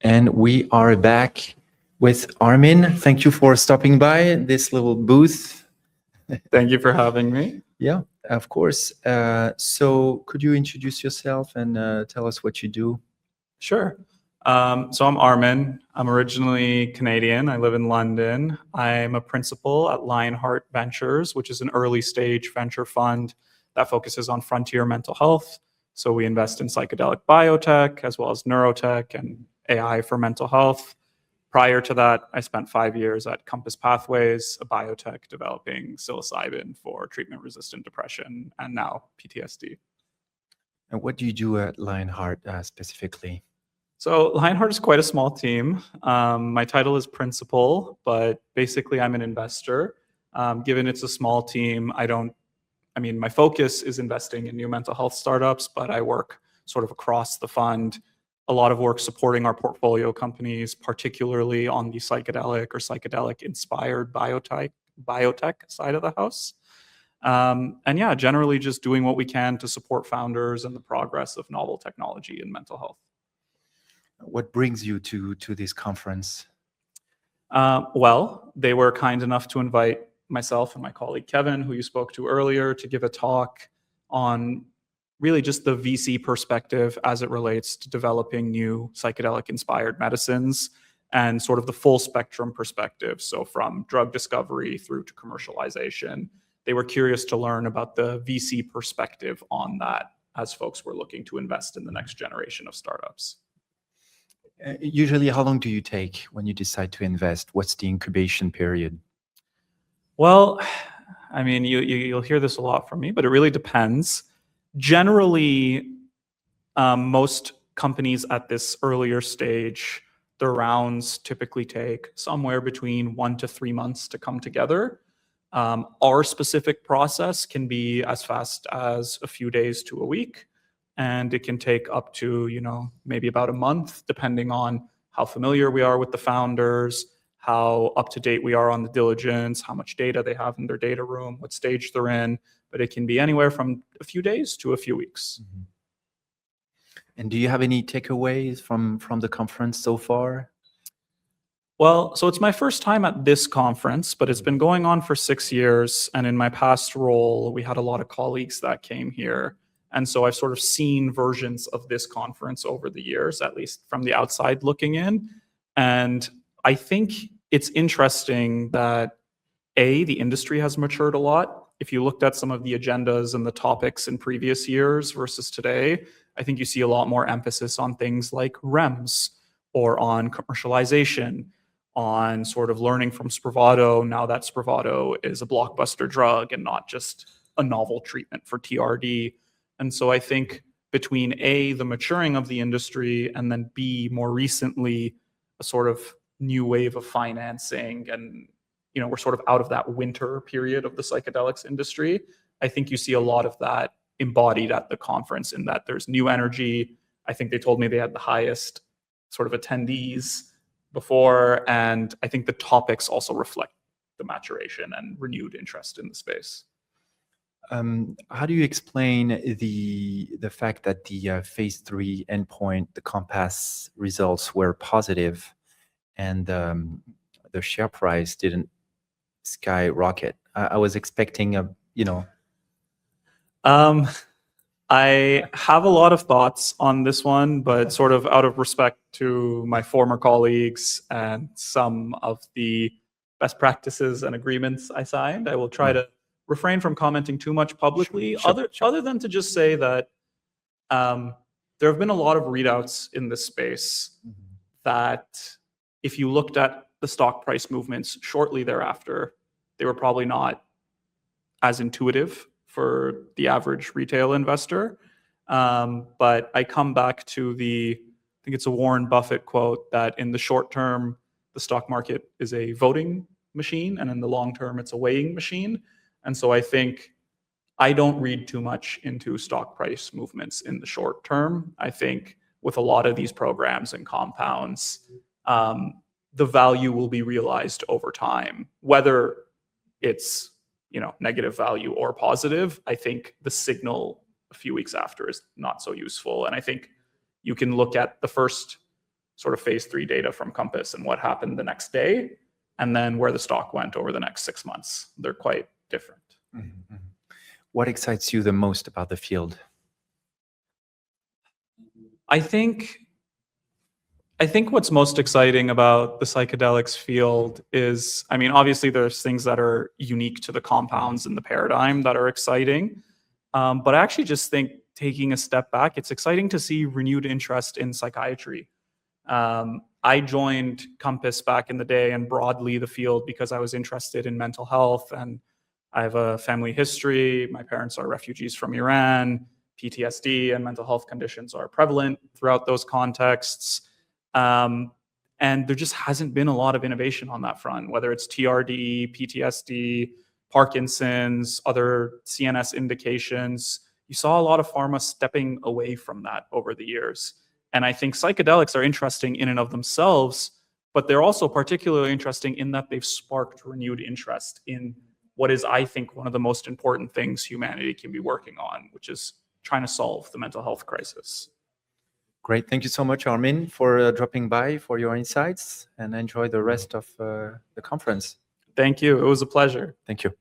And we are back with Armin. Thank you for stopping by this little booth. Thank you for having me. Yeah, of course. So could you introduce yourself and tell us what you do? Sure. So I'm Armin. I'm originally Canadian. I live in London. I'm a principal at Lionheart Ventures, which is an early stage venture fund that focuses on frontier mental health. So we invest in psychedelic biotech as well as neurotech and AI for mental health. Prior to that, I spent 5 years at Compass Pathways, a biotech developing psilocybin for treatment-resistant depression and now PTSD. And what do you do at Lionheart specifically? So Lionheart is quite a small team. My title is principal, but basically I'm an investor. Given it's a small team, my focus is investing in new mental health startups, but I work sort of across the fund. A lot of work supporting our portfolio companies, particularly on the psychedelic or psychedelic-inspired biotech side of the house. And yeah, generally just doing what we can to support founders and the progress of novel technology in mental health. What brings you to this conference? Well, they were kind enough to invite myself and my colleague Kevin, who you spoke to earlier, to give a talk on really just the VC perspective as it relates to developing new psychedelic-inspired medicines and sort of the full spectrum perspective. So from drug discovery through to commercialization, they were curious to learn about the VC perspective on that as folks were looking to invest in the next generation of startups. Usually, how long do you take when you decide to invest? What's the incubation period? Well, I mean, you'll hear this a lot from me, but it really depends. Generally, most companies at this earlier stage, the rounds typically take somewhere between 1 to 3 months to come together. Our specific process can be as fast as a few days to a week, and it can take up to, maybe about a month, depending on how familiar we are with the founders, how up to date we are on the diligence, how much data they have in their data room, what stage they're in. But it can be anywhere from a few days to a few weeks. Mm-hmm. And do you have any takeaways from the conference so far? Well, so it's my first time at this conference, but it's been going on for 6 years. And in my past role, we had a lot of colleagues that came here. And so I've sort of seen versions of this conference over the years, at least from the outside looking in. And I think it's interesting that, the industry has matured a lot. If you looked at some of the agendas and the topics in previous years versus today, I think you see a lot more emphasis on things like REMS or on commercialization, on sort of learning from Spravato, now that Spravato is a blockbuster drug and not just a novel treatment for TRD. And so I think between A, the maturing of the industry, and then B, more recently, a sort of new wave of financing, and we're sort of out of that winter period of the psychedelics industry. I think you see a lot of that embodied at the conference in that there's new energy. I think they told me they had the highest sort of attendees before, and I think the topics also reflect the maturation and renewed interest in the space. How do you explain the fact that the phase 3 endpoint, the Compass results, were positive, and the share price didn't skyrocket? I was expecting I have a lot of thoughts on this one, but sort of out of respect to my former colleagues and some of the best practices and agreements I signed, I will try to refrain from commenting too much publicly, Sure. other than to just say that there have been a lot of readouts in this space that if you looked at the stock price movements shortly thereafter, they were probably not as intuitive for the average retail investor. But I come back to I think it's a Warren Buffett quote, that in the short term, the stock market is a voting machine, and in the long term, it's a weighing machine. And so I think I don't read too much into stock price movements in the short term. I think with a lot of these programs and compounds, the value will be realized over time, whether it's negative value or positive. I think the signal a few weeks after is not so useful. And I think you can look at the first sort of phase 3 data from Compass and what happened the next day, and then where the stock went over the next 6 months. They're quite different. Mm-hmm. What excites you the most about the field? I think what's most exciting about the psychedelics field is, I mean, obviously there's things that are unique to the compounds and the paradigm that are exciting. But I actually just think, taking a step back, it's exciting to see renewed interest in psychiatry. I joined Compass back in the day and broadly the field because I was interested in mental health, and I have a family history. My parents are refugees from Iran. PTSD and mental health conditions are prevalent throughout those contexts. And there just hasn't been a lot of innovation on that front, whether it's TRD, PTSD, Parkinson's, other CNS indications. You saw a lot of pharma stepping away from that over the years. And I think psychedelics are interesting in and of themselves, but they're also particularly interesting in that they've sparked renewed interest in what is, I think, one of the most important things humanity can be working on, which is trying to solve the mental health crisis. Great. Thank you so much, Armin, for dropping by, for your insights, and enjoy the rest of the conference. Thank you. It was a pleasure. Thank you.